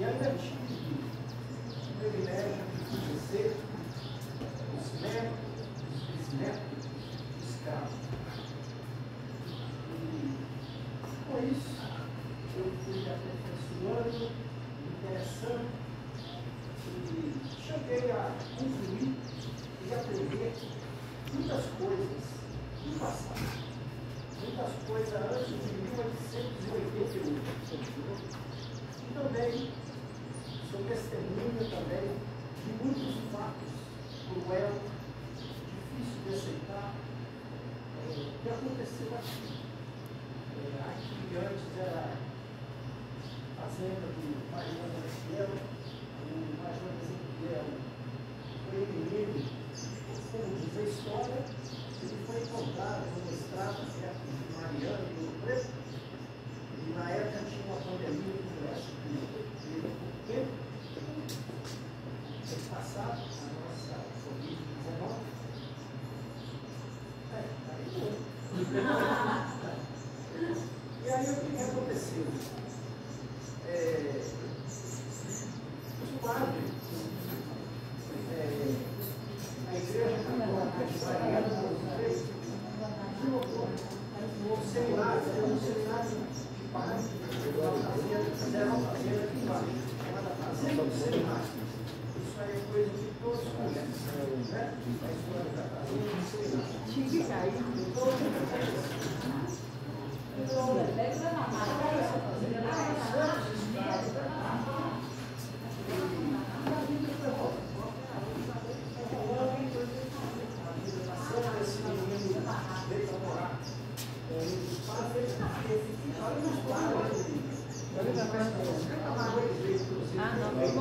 E ainda tive o privilégio de conhecer os netos, os bisnetos dos escravos. E com isso, eu fui aperfeiçoando, interessando, e cheguei a concluir e aprender muitas coisas do passado. Muitas coisas antes de 1888. E também sou testemunha também de muitos fatos cruel, difícil de aceitar, que aconteceu aqui. Aqui antes era a fazenda do Major Ezequiel, o Major Ezequiel foi inimigo, como diz a história, ele foi encontrado numa estrada perto de Mariana e Ouro Preto, e na época tinha uma pandemia como essa, que ele passado, a nossa Covid-19. E aí o que aconteceu? Os padres, a igreja católica de Mariana, no seminário de padres, fizeram uma fazenda aqui embaixo, chamada Fazenda do Seminário. Isso aí é coisa que todos conhecem, né? A história da fazenda do seminário. Tinha que cair, todos conhecem. Então, essa fazenda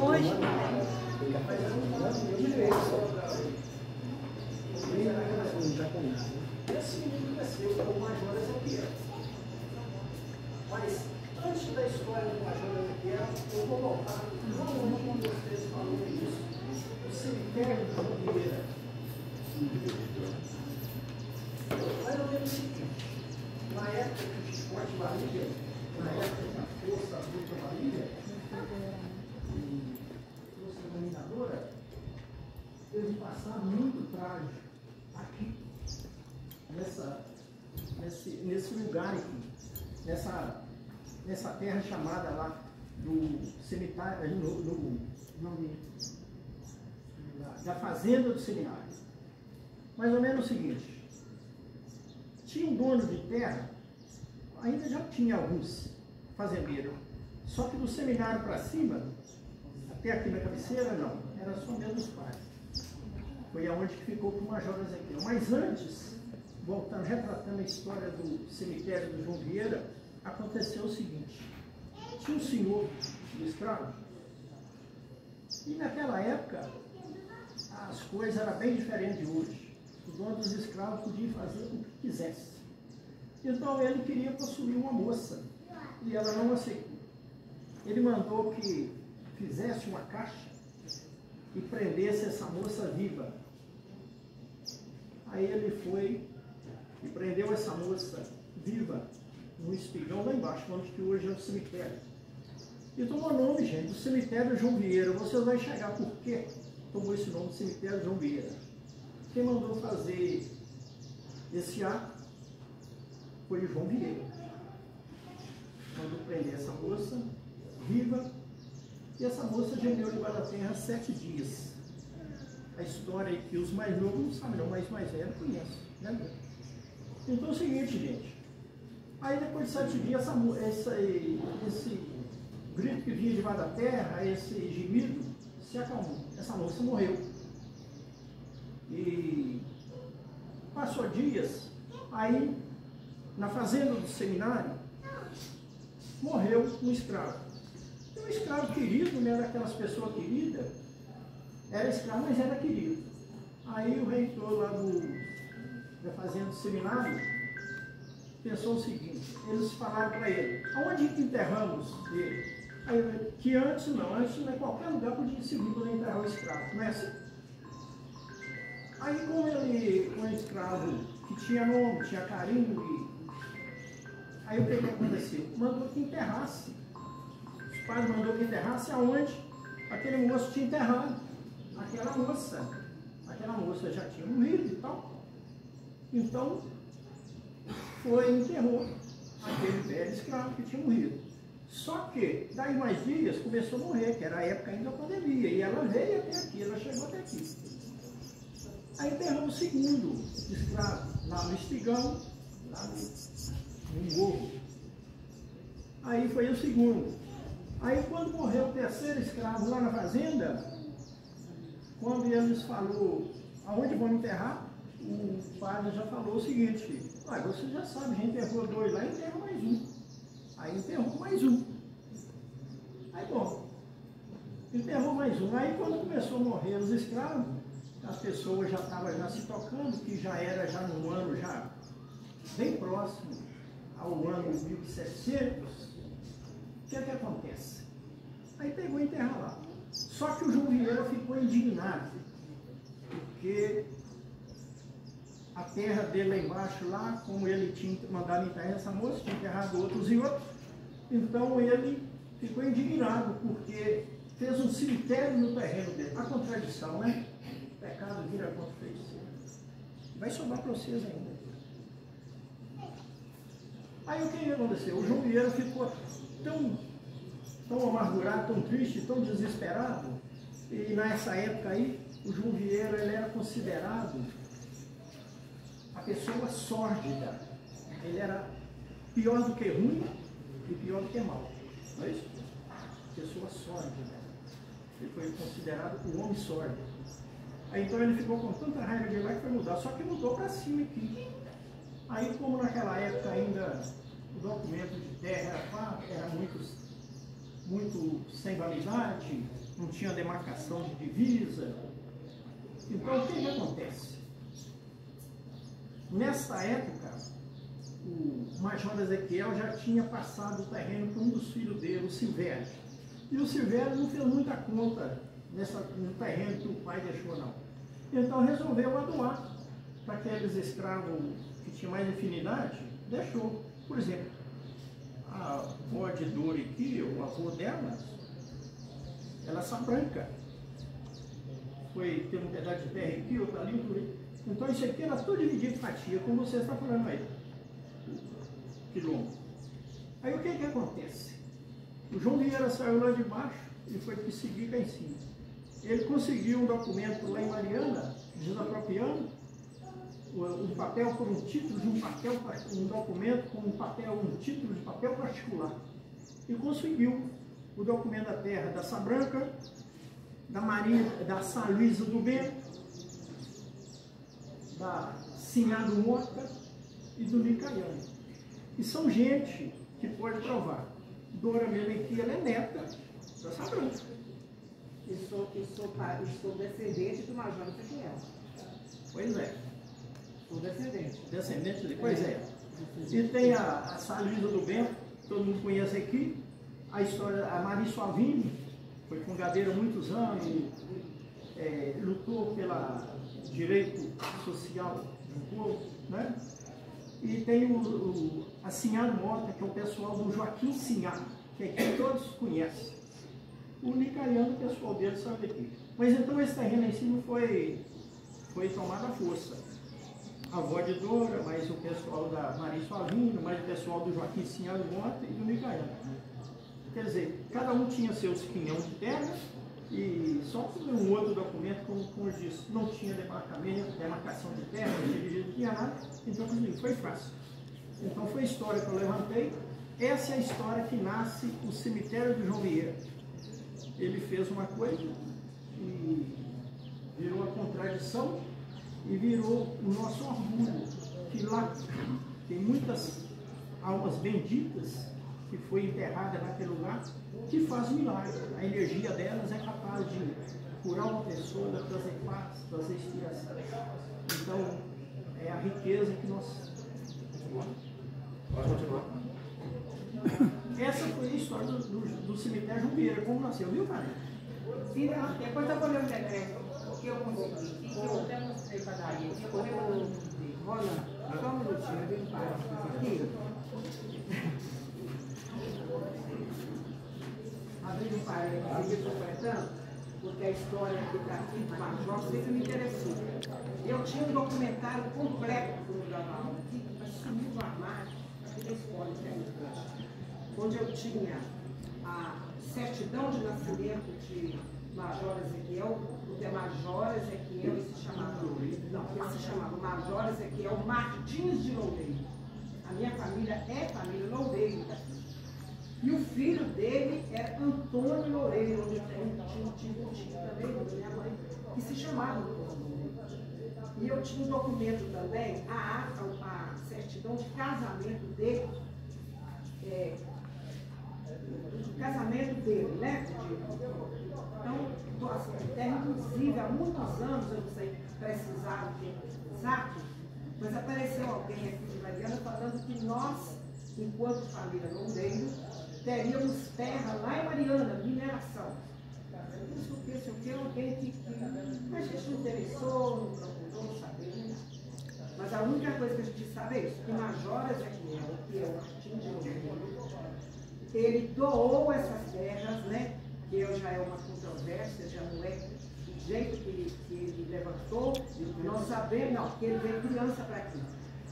Hoje esse menino cresceu como Major Ezequiel. Mas antes da história do Major Ezequiel, eu vou voltar novamente quando vocês falaram isso. O cemitério de Jogueira. Mais ou menos o seguinte, na época que o Chicote Barriga, na época da força bruta Barriga, força dominadora, teve passado muito trágico aqui, nesse lugar aqui, nessa terra chamada lá do cemitério, da fazenda do seminário. Mais ou menos o seguinte, tinha um dono de terra, ainda já tinha alguns fazendeiros, só que do seminário para cima, até aqui na cabeceira, não, era só mesmo os pais. Foi aonde que ficou para o Major Ezequiel. Mas antes, voltando, retratando a história do cemitério do João Vieira, aconteceu o seguinte: tinha um senhor do escravo, e naquela época as coisas eram bem diferentes de hoje. O dono dos escravos podia fazer o que quisesse. Então ele queria possuir uma moça, e ela não aceitou. Ele mandou que fizesse uma caixa e prendesse essa moça viva. Aí ele foi e prendeu essa moça viva no espigão lá embaixo, onde que hoje é o cemitério. E tomou nome, gente, do cemitério João Vieira. Você vai chegar por quê tomou esse nome de cemitério João Vieira. Quem mandou fazer esse ato foi o João Vieira. Mandou prender essa moça viva, e essa moça gemeu debaixo da terra 7 dias. A história é que os mais novos não sabem, não, mas os mais velhos conhecem, né? Então é o seguinte, gente. Aí depois de 7 dias, esse grito que vinha debaixo da terra, esse gemido, se acalmou. Essa moça morreu. E passou dias, aí na fazenda do seminário, morreu um escravo. E um escravo querido, não era daquelas pessoas queridas, era escravo, mas era querido. Aí o reitor lá da fazenda do seminário pensou o seguinte: eles falaram para ele, aonde que enterramos ele? Aí ele, que antes não é qualquer lugar podia ser vivo para enterrar o escravo, não é assim? Aí como ele, um escravo que tinha nome, tinha carinho, aí o que aconteceu? Mandou que enterrasse os padre mandou que enterrasse aonde aquele moço tinha enterrado. Aquela moça já tinha morrido e tal. Então, foi e enterrou aquele velho escravo que tinha morrido. Só que, daí mais dias, começou a morrer, que era a época ainda da pandemia, e ela veio até aqui, ela chegou até aqui. Aí enterrou o segundo escravo, lá no Espigão, lá no morro. Aí foi o segundo. Aí quando morreu o terceiro escravo lá na fazenda, quando eles falou aonde vão enterrar, o padre já falou o seguinte: você já sabe, já enterrou 2 lá, enterra mais um. Aí enterrou mais um. Aí bom, enterrou mais um. Aí quando começou a morrer os escravos, as pessoas já estavam se tocando, que já era já num ano já bem próximo ao ano 1600. O que é que acontece? Aí pegou e enterra lá. Só que o João Vieira ficou indignado, porque a terra dele lá embaixo, lá, como ele tinha mandado enterrar essa moça, tinha enterrado outros e outros, então ele ficou indignado, porque fez um cemitério no terreno dele. A contradição, né? O pecado vira contra feiticeiro. Vai sobrar para vocês ainda. Aí o que aconteceu? O João Vieira ficou tão amargurado, tão triste, tão desesperado, e nessa época aí, o João Vieira ele era considerado a pessoa sórdida. Ele era pior do que ruim e pior do que mal. Não é isso? Pessoa sórdida. Ele foi considerado o homem sórdido. Aí então ele ficou com tanta raiva de lá que foi mudar, só que mudou para cima aqui. Aí como naquela época ainda o documento de terra era muito sem validade, não tinha demarcação de divisa. Então o que acontece? Nessa época, o Major Ezequiel já tinha passado o terreno para um dos filhos dele, o Silvério. E o Silvério não fez muita conta no terreno que o pai deixou, não. Então resolveu doar para aqueles escravos que tinham mais afinidade, deixou. Por exemplo, a avó de Dori aqui, o avô dela, ela é Sabranca. Tem um pedaço de terra aqui, outro ali, outro ali. Então isso aqui era tudo dividido em fatia, como você está falando aí. Quilombo. Aí o que acontece? O João Vieira saiu lá de baixo e foi perseguir cá em cima. Ele conseguiu um documento lá em Mariana, desapropriando um papel por um título de um documento com um título de papel particular. E conseguiu o documento da terra da Sabranca, da São Luís do Bento, da Sinhado Mota e do Nicaiano. E são gente que pode provar. Dora mesmo aqui, ela é neta da Sabranca. Eu sou descendente do Major Ezequiel. Pois é. Sou descendente. Descendente dele? Pois é. E tem a São Luís do Bento, todo mundo conhece aqui. A história, a Maria Suavini, foi fungadeira há muitos anos, lutou pelo direito social do povo, né? E tem a Sinhado Mota, que é o pessoal do Joaquim Sinhá, que aqui todos conhecem. O Nicaiano, o pessoal dele sabe aqui. Mas então esse terreno em si não foi tomado à força. A avó de Dora, mais o pessoal da Maria Suavino, mais o pessoal do Joaquim Sinhado Mota e do Nicaiano. Quer dizer, cada um tinha seus quinhões de terra, e só com um outro documento, como eu disse, não tinha demarcação de terra, não tinha nada, então foi fácil. Então foi a história que eu levantei. Essa é a história que nasce o cemitério de João Vieira. Ele fez uma coisa e virou a contradição e virou o nosso orgulho, que lá tem muitas almas benditas que foi enterrada naquele lugar, que faz milagre. A energia delas é capaz de curar uma pessoa, trazer paz, trazer inspiração. Então, é a riqueza que nós... Pode continuar. Essa foi a história do cemitério João Vieira, como nasceu, viu, cara? Sim, depois eu vou ler um decreto que eu consegui, que eu até mostrei para dar aí. Roland, só um minutinho, eu vim para aqui. um parênteses completando, porque a história aqui daqui do Major sempre me interessou. Eu tinha um documentário completo quando eu dava aula, que sumiu do armário aqui da escola, onde eu tinha a certidão de nascimento de Major Ezequiel, porque Major Ezequiel, ele se chamava Major Ezequiel Martins de Loureiro. A minha família é família Loureiro daqui. E o filho dele era Antônio Loureiro, onde tem um tio também, da minha mãe, que se chamava Antônio Loureiro. E eu tinha um documento também, a certidão de casamento dele, né? Então, assim, inclusive, há muitos anos, eu não sei precisar o tempo exato, mas apareceu alguém aqui de Mariana falando que nós, enquanto família Loureiro, teríamos terra lá em Mariana, mineração. Isso porque se eu quero alguém que a gente não interessou, não procurou, não sabia, né? Mas a única coisa que a gente sabe é isso, que Major Ezequiel, que é o Martins de Loureiro, ele doou essas terras, né? Que já é uma controvérsia, já não é do jeito que ele levantou. Nós sabemos, não, que ele veio criança para aqui.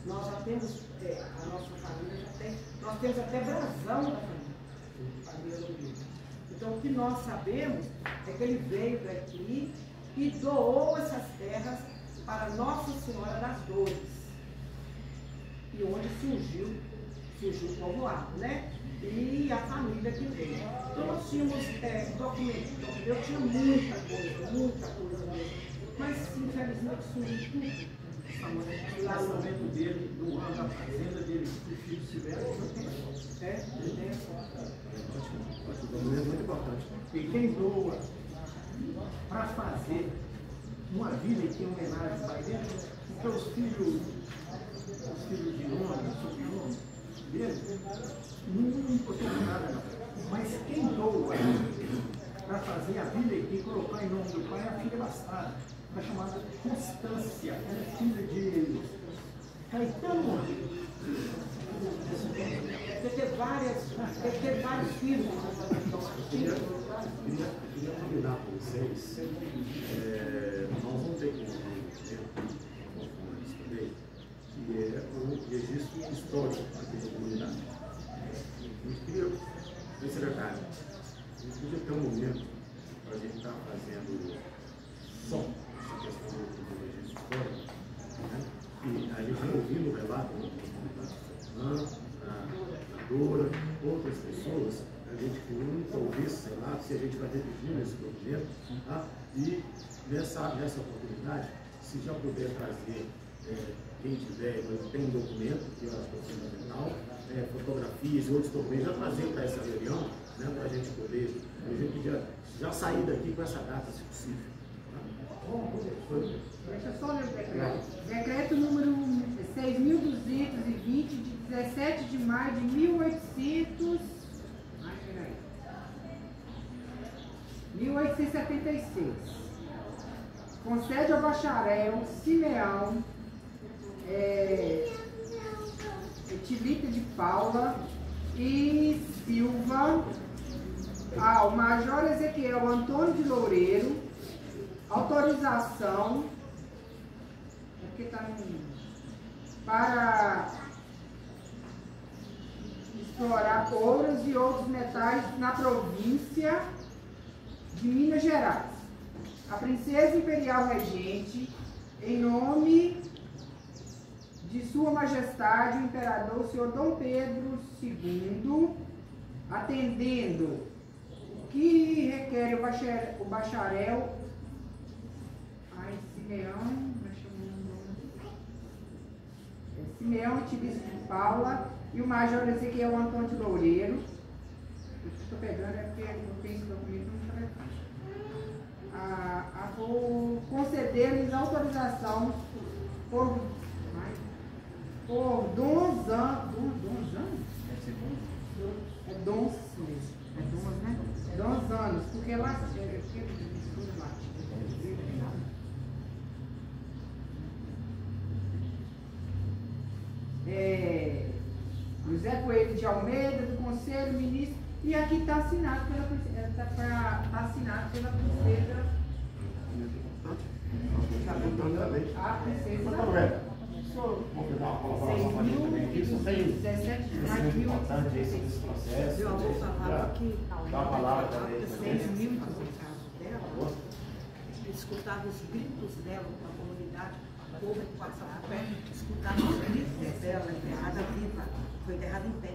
Nós já temos, a nossa família já tem, nós temos até brasão da família Loureiro. Então, o que nós sabemos é que ele veio daqui e doou essas terras para Nossa Senhora das Dores. E onde surgiu o povoado, né? E a família que veio. Então, nós tínhamos documentos. Eu tinha muita coisa mesmo. Mas, infelizmente, sumiu tudo. O lançamento dele, do ano da fazenda dele, o filho Silvestre, é muito importante. E quem doa para fazer uma vila que em homenagem ao pai dele, porque os filhos de homem, sobrenome dele, não importou nada, não. Mas quem doa para fazer a vila e colocar em nome do pai é a filha bastarda, que é chamada Constância, é filha de Caetano. Deve ter vários filhos. Queria combinar com vocês, nós vamos ter que que é o registro histórico aqui da comunidade. A gente queria, ver se é verdade, a gente podia ter um momento para a gente estar fazendo só essa questão do registro histórico, né? E a gente ouvindo o relato da Dora, outras pessoas, a gente nunca ouviu esse relato, se a gente vai redigir esse documento, tá? E nessa oportunidade, se já puder trazer, quem tiver, tem um documento, que eu acho que é fundamental, fotografias e outros documentos, já trazer para essa reunião, né, para a gente poder, já sair daqui com essa data, se possível. Tá? Deixa eu só ler o decreto. Decreto número 6.220, de 17 de maio de 1876. Concede ao bacharel Simeão Etilita de Paula e Silva ao Major Ezequiel Antônio de Loureiro autorização para explorar ouros e outros metais na província de Minas Gerais. A Princesa Imperial Regente, em nome de Sua Majestade, o Imperador, o Senhor Dom Pedro II, atendendo o que requer o bacharel Simeão Etilita de Paula e o Major Ezequiel Antônio de Loureiro. Eu estou pegando, é porque eu tenho esse documento no telefone. Vou conceder-lhes autorização por dons anos. É dons mesmo. É dons, né? Dons anos, porque lá. José Coelho de Almeida, do Conselho E aqui está assinado pela princesa. A princesa. Vou pegar uma colaboração para também aqui. Isso tem muito importante esse processo. Meu avô falava que dá uma palavra também. 6.000 no caso dela, escutava os gritos dela na comunidade, o povo que passava perto, escutava os gritos dela, enterrada viva, foi enterrada em pé.